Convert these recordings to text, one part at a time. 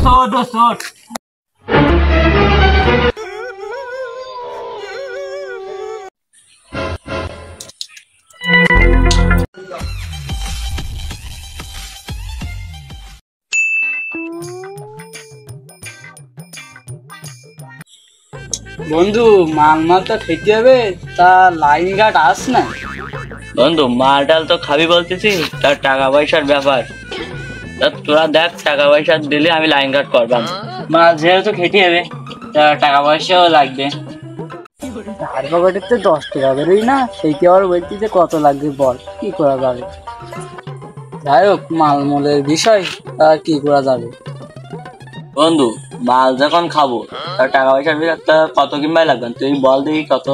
বন্ধু মাল তো খেতে হবে, তা লাইন ঘাট আস না। বন্ধু মাল টাল তো খাবি বলতেছি, তার টাকা পয়সার ব্যাপার। তা তোরা দেখ, টাকা পয়সা দিলে আমি লাইন ঘাট করবাম। মাল যেহেতু খেতে হবে, তা টাকা পয়সাও লাগবে। ধার পকেটের তো 10 টাকা বেরোই না, সেইটি আবার বলছি যে কত লাগবে বল, কি করা যাবে? যাই হোক, মালমূলের বিষয়, তা কি করা যাবে? বন্ধু মাল যখন খাবো, তার টাকা পয়সার ব্যাপারটা কত কিনবাই লাগবে, তুই বল দেখি কত।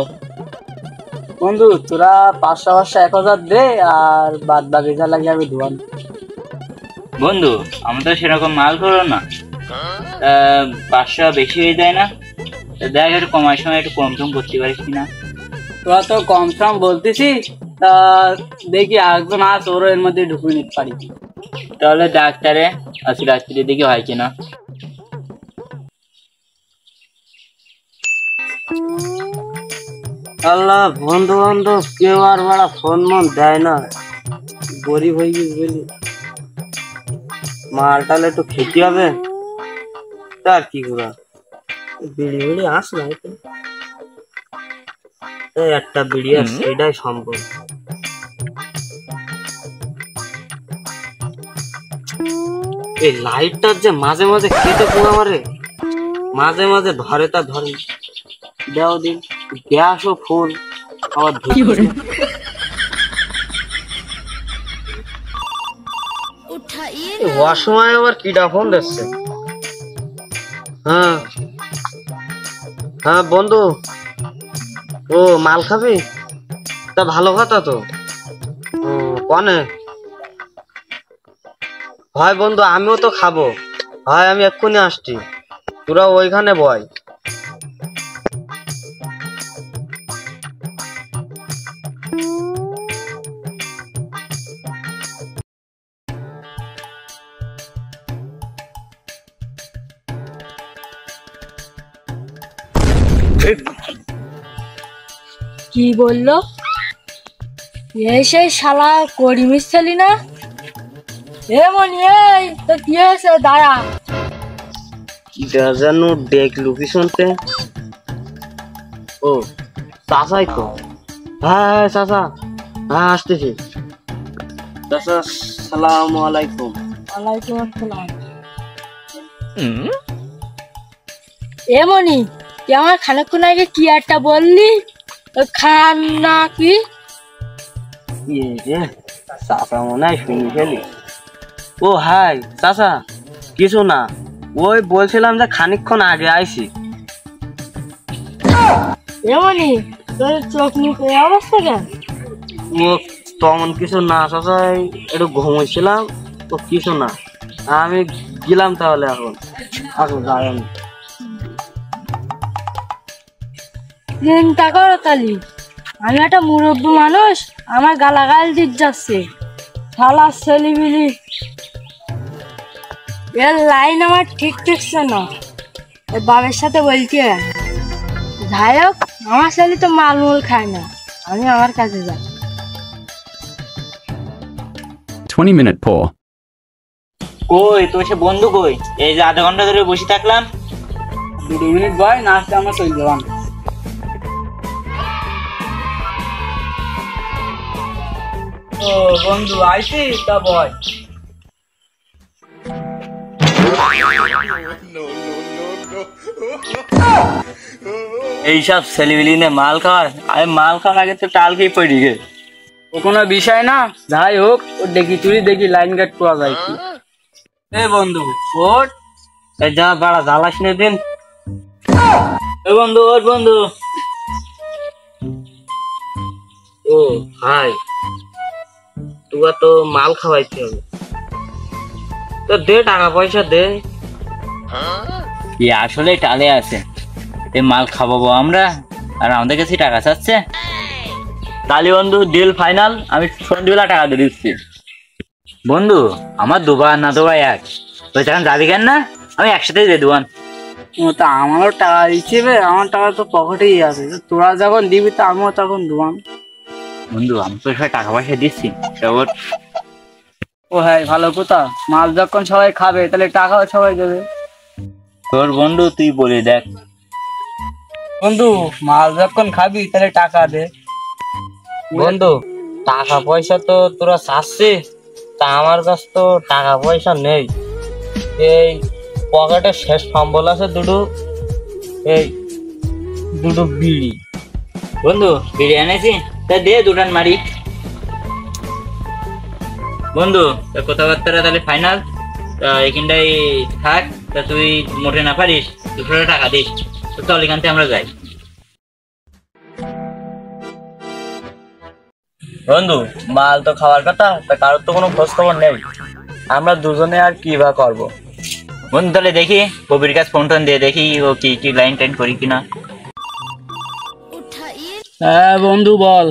বন্ধু তোরা 500 1000 দে, আর বাদ বাকি যা লাগে আমি ধোয়ান। বন্ধু আমি তো সেরকম মাল করো না, 500 বেশি হয়ে যায় না? দেখ একটু কমার সময় একটু কম টম করতে পারিস কিনা। তোরা তো কম সম বলতেছি, তা দেখি একজন আস, ওর এর মধ্যে ঢুকিয়ে নিতে পারি। তাহলে ডাক্তারে আজকে রাত্রি দেখি হয় কিনা। আল্লাহ, বন্ধু বান্ধব কেউ আর বড় ফোন মন দেয় না, গরিব হয়ে গেছি বলি। মালটাল একটু খেতে হবে, তার কি করা। বিড়ি বিড়ি আস না, একটা বিড়ি আসছে, এটাই সম্ভব। এই লাইটটার যে মাঝে মাঝে কেটে পোড়া মারে, মাঝে মাঝে ধরে তা ধরে। দেও দিন গ্যাস ও ফুল আবার সময় আবার কিডা ফোন দিচ্ছে। হ্যাঁ হ্যাঁ বন্ধু, ও মাল খাবি? তা ভালো কথা তো। কনে হয় বন্ধু, আমিও তো খাবো। হয় আমি এক্ষুনি আসছি, তোরা ওইখানে বয়। কি বললো? এই সেই শালা করিমিস ছিলি না? এমন এই তো কি হয়েছে, দাঁড়া। জানো দেখলু কি শুনতে? ও চাচাই তো। হ্যাঁ চাচা, হ্যাঁ আসতেছি। চাচা সালাম আলাইকুম। ওয়ালাইকুম আসসালাম। এমনই তুই আমার খানিকক্ষণ আগে কি একটা বললি, খান না কি? চাচা মনে হয় শুনি ফেলি। ও হাই চাচা, কিছু না, ওই বলছিলাম যে খানিকক্ষণ আগে আইছি। এমনই তোর চোখ মুখ এই অবস্থা কেন? মুখ তেমন কিছু না চাচা, একটু ঘুমাইছিলাম তো, কিছু না। আমি গেলাম তাহলে, এখন যাই আমি। চিন্তা করো তালি, আমি একটা মুরব্বী মানুষ, আমার গালাগাল দিতে যাচ্ছে শালা ছেলিবিলি। এর লাইন আমার ঠিক ঠিকছে না, এর বাবার সাথে বলছি। যাই হোক, আমার ছেলে তো মালমূল খায় না, আমি আমার কাছে যাই। 20-minute pause. কই তো সে বন্ধু কই? এই যে আধা ঘন্টা ধরে বসে থাকলাম। 2 মিনিট বয়, নাচতে আমরা চলে যাবাম। ও বন্ধু আইছি, তা বয়। এইসব ছেলেবিলি নিয়ে মাল খাওয়ার, আমি মাল খাওয়ার আগে তো টাল খেয়ে পড়ি গে। ও কোনো বিষয় না, যাই হোক, ও দেখি তুই দেখি লাইন গার্ড করা যায় কি। এ বন্ধু ওর যা বাড়া জ্বালাস নে দিন। এ বন্ধু, ওর বন্ধু। ও হাই, তোরা তো মাল খাওয়াইতে হবে, তো দে টাকা পয়সা দে। আসলে টালে আছে, এই মাল খাওয়াবো আমরা, আর আমাদের কাছে টাকা চাচ্ছে। তাহলে বন্ধু ডিল ফাইনাল, আমি সন্ধ্যেবেলা টাকা দিয়ে দিচ্ছি। বন্ধু আমার দুবার না দুবার এক, তুই তখন যাবি কেন না? আমি একসাথেই দিয়ে দেবো। তা আমারও টাকা দিচ্ছে, আমার টাকা তো পকেটেই আছে, তোরা যখন দিবি তো আমিও তখন দেবান। বন্ধু আমি তো সবাই টাকা পয়সা দিচ্ছি। ও হ্যাঁ, ভালো কথা, মাল যখন সবাই খাবে তাহলে টাকাও সবাই দেবে। তোর বন্ধু তুই বলে দেখ। বন্ধু মাল যখন খাবি তাহলে টাকা দে। বন্ধু টাকা পয়সা তো তোরা চাচ্ছিস, তা আমার কাছে তো টাকা পয়সা নেই। এই পকেটে শেষ সম্বল আছে দুটো বিড়ি। বন্ধু বিড়ি এনেছি, তা দে দুটান মারি। বন্ধু তোর কথাবার্তা তাহলে ফাইনাল, এখানটাই থাক। তা তুই মোটে না পারিস 200 টাকা দিস, তো চল এখান থেকে আমরা যাই। বন্ধু মাল তো খাওয়ার কথা, তা কারোর তো কোনো খোঁজ খবর নেই, আমরা দুজনে আর কি বা করবো। বন্ধু তাহলে দেখি কবির কাছে ফোন টোন দিয়ে দেখি ও কি কি লাইন টাইন করি কিনা। হ্যাঁ বন্ধু বল।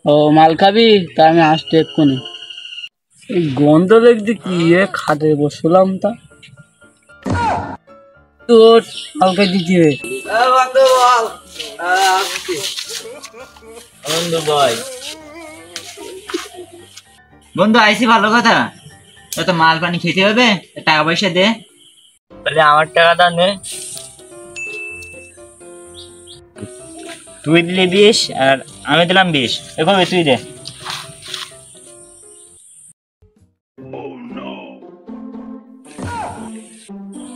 ও মাল খাবি? তা আমি আসতে এক্ষুনি। এই গন্ধ দেখছি কি খাটে বসলাম, তা তোর মালকে দিতে বন্ধু বল। বন্ধু আইসি ভালো কথা, তো মাল পানি খেতে হবে, টাকা পয়সা দে। তাহলে আমার টাকাটা নে। তুই দিলি 20 আর আমি দিলাম 20, এভাবে তুই দে।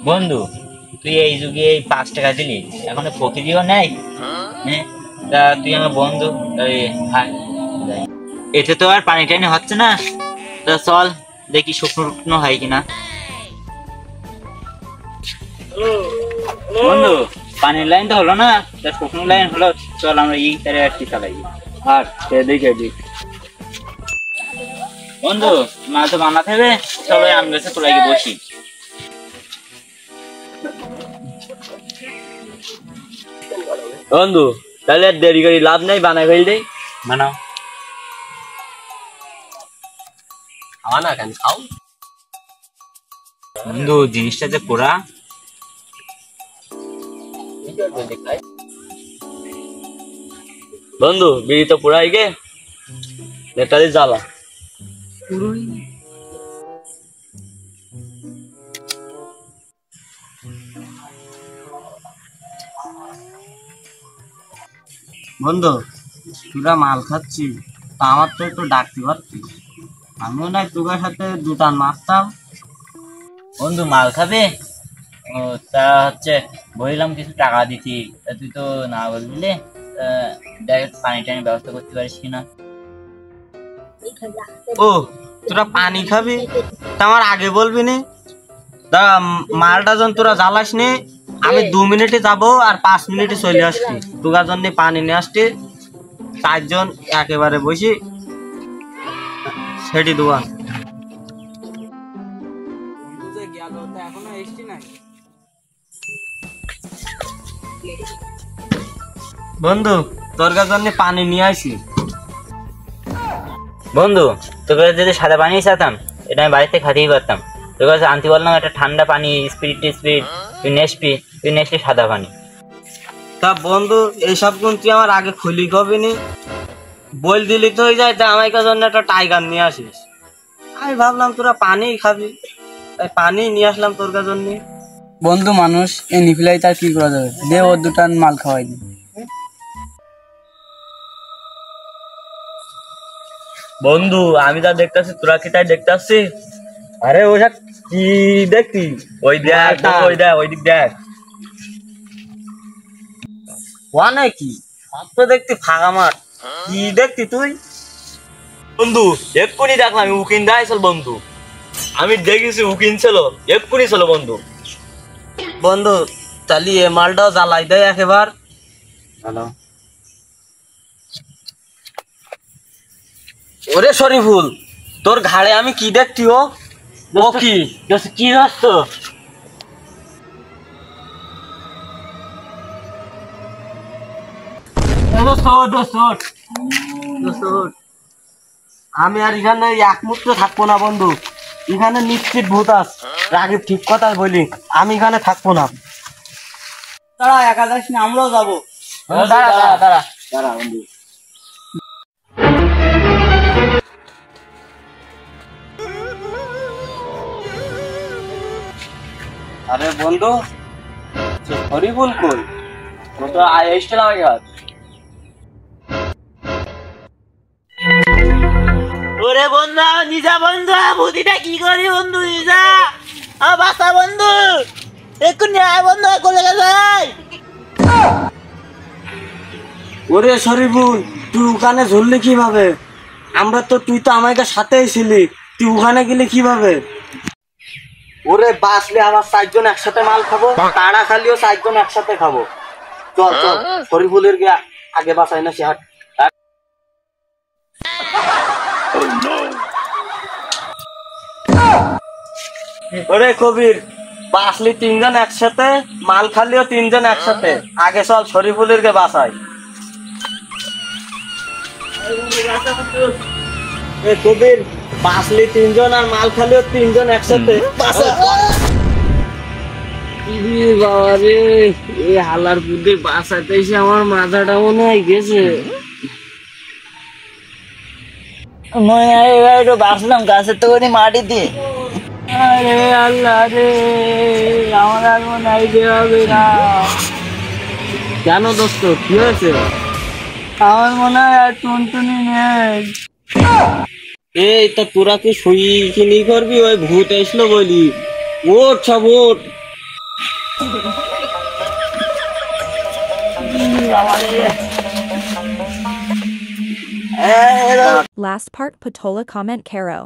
বন্ধু তুই এই যুগে এই 5 টাকা দিলি, এখন প্রকৃতিও নেই। হ্যাঁ, তা তুই আমার বন্ধু, এতে তো আর পানি টানি হচ্ছে না। তা চল দেখি শুকনো টুকনো হয় কিনা। বন্ধু পানির লাইন তো হলো না, তা শুকনো লাইন হলো, চল আমরা এই তারে আর কি চালাই। আর দেখে দিক বন্ধু মাছ তো বানাতে হবে, চলো আম গাছে তোলাই বসি। বন্ধু তাহলে আর দেরি করি লাভ নাই, বানাই ফেল দেই। বানাও। খাওয়া না কেন, খাও। বন্ধু জিনিসটা যে পোড়া। বন্ধু বিড়ি তো পুরাই গে, নেতালি জ্বালা। বন্ধু তোরা মাল খাচ্ছি, তা আমার তো একটু ডাকতে পারছি, আমিও না তোর সাথে দুটান মারতাম। বন্ধু মাল খাবে? ও তা হচ্ছে বললাম কিছু টাকা দিতি, তা তুই তো না বললি। দেখ পানি টানি ব্যবস্থা করতে পারিস কিনা। ও তোরা পানি খাবি, তা আমার আগে বলবি নি? তা মালটা যখন তোরা জ্বালাস নি, আমি 2 মিনিটে যাবো আর 5 মিনিটে চলে আসছি। তোর জন্য পানি নিয়ে আসছি, 4 জন একেবারে বসি সেটি দোয়া। এখনো এসছি না। বন্ধু তোর জন্য পানি নিয়ে আসি। বন্ধু তোর কাছে যদি সাদা পানি চাতাম, এটা আমি বাড়িতে খাতেই পারতাম। তোর কাছে আনতে বললাম একটা ঠান্ডা পানি, স্পিড তুই নেসপি সাদা পানি। তা বন্ধু এইসব গুণ তুই আমার আগে খুলি কবি নি, বল দিলি তো হয়ে যায়। তা আমার জন্য একটা টাইগার নিয়ে আসিস। আমি ভাবলাম তোরা পানি খাবি, তাই পানি নিয়ে আসলাম তোর জন্য। বন্ধু মানুষ এ নিফিলাই তার কি করা যাবে, দে ওর দুটান মাল খাওয়াই দি। বন্ধু আমি যা দেখতেছি তোরা কি তাই দেখতে আসছি? আরে ওসব কি দেখতি? ওই দেখ ওই দেখ, ওই দিক দেখ। ওয়া নাকি সব তো দেখতি ফাঁকা মাঠ, কি দেখতি তুই? বন্ধু এক্ষুনি দেখলাম উকিন দেখাইছিল বন্ধু, আমি দেখেছি উকিন ছিল, এক্ষুনি ছিল বন্ধু। বন্ধু তাহলে এ মালটাও জ্বালাই দেয় একেবার। হ্যালো ওরে শরীফুল, তোর ঘাড়ে আমি কি দেখতি? ও কি কি দোস্ত? আমি আর এখানে এক মুহূর্ত থাকবো না বন্ধু, এখানে নিশ্চিত ভূত আছে। রাগিব ঠিক কথা বলি, আমি এখানে থাকবো না। তারা একাদশ না, আমরাও যাবো। দাঁড়া দাঁড়া দাঁড়া। দাঁড়া বন্ধু। আরে বন্ধু, হরিবুল কই? ও তো এসছিল আমার ঘর। ওরে বন্ধু, নিজা বন্ধু, বুদ্ধিটা কি করি বন্ধু, নিজা বাসা বন্ধু, একটু ন্যায় বন্ধু কোলে যাই। ওরে শরীফুল, তুই ওখানে ঝুললি কিভাবে? তুই তো আমাকে সাথেই ছিলি, তুই ওখানে গেলি কিভাবে? ওরে বাসলে আমার 4 জন একসাথে মাল খাবো, তারা খালিও 4 জন একসাথে খাবো। চল চল, শরীফুলের গিয়ে আগে বাসাই না, সে হাট। ওরে কবির, বাসলি 3 জন একসাথে, মাল খালিও 3 জন একসাথে, আগে চল শরীফুলের গে বাসাই। এ কবির, বাসলি 3 জন আর মাল খালিও 3 জন একসাথে, বাসা। বাবা রে, এই হালার বুদ্ধি বাসাতে এসে আমার মাথাটা মনে হয় গেছে। একটু বাঁচলাম গাছের তো করে মাটি দিয়ে। আরে আল্লাহ রে, আমার আর মনে হয় হবে না। কেন দোস্ত, কি হয়েছে? আমার মনে হয় আর টুনটুনি নেই। এই তো তোরা কি শুই কিনি করবি? ওই ভূত এসলো বলি, ওঠ সব ওঠ। Last part Patola comment Caro.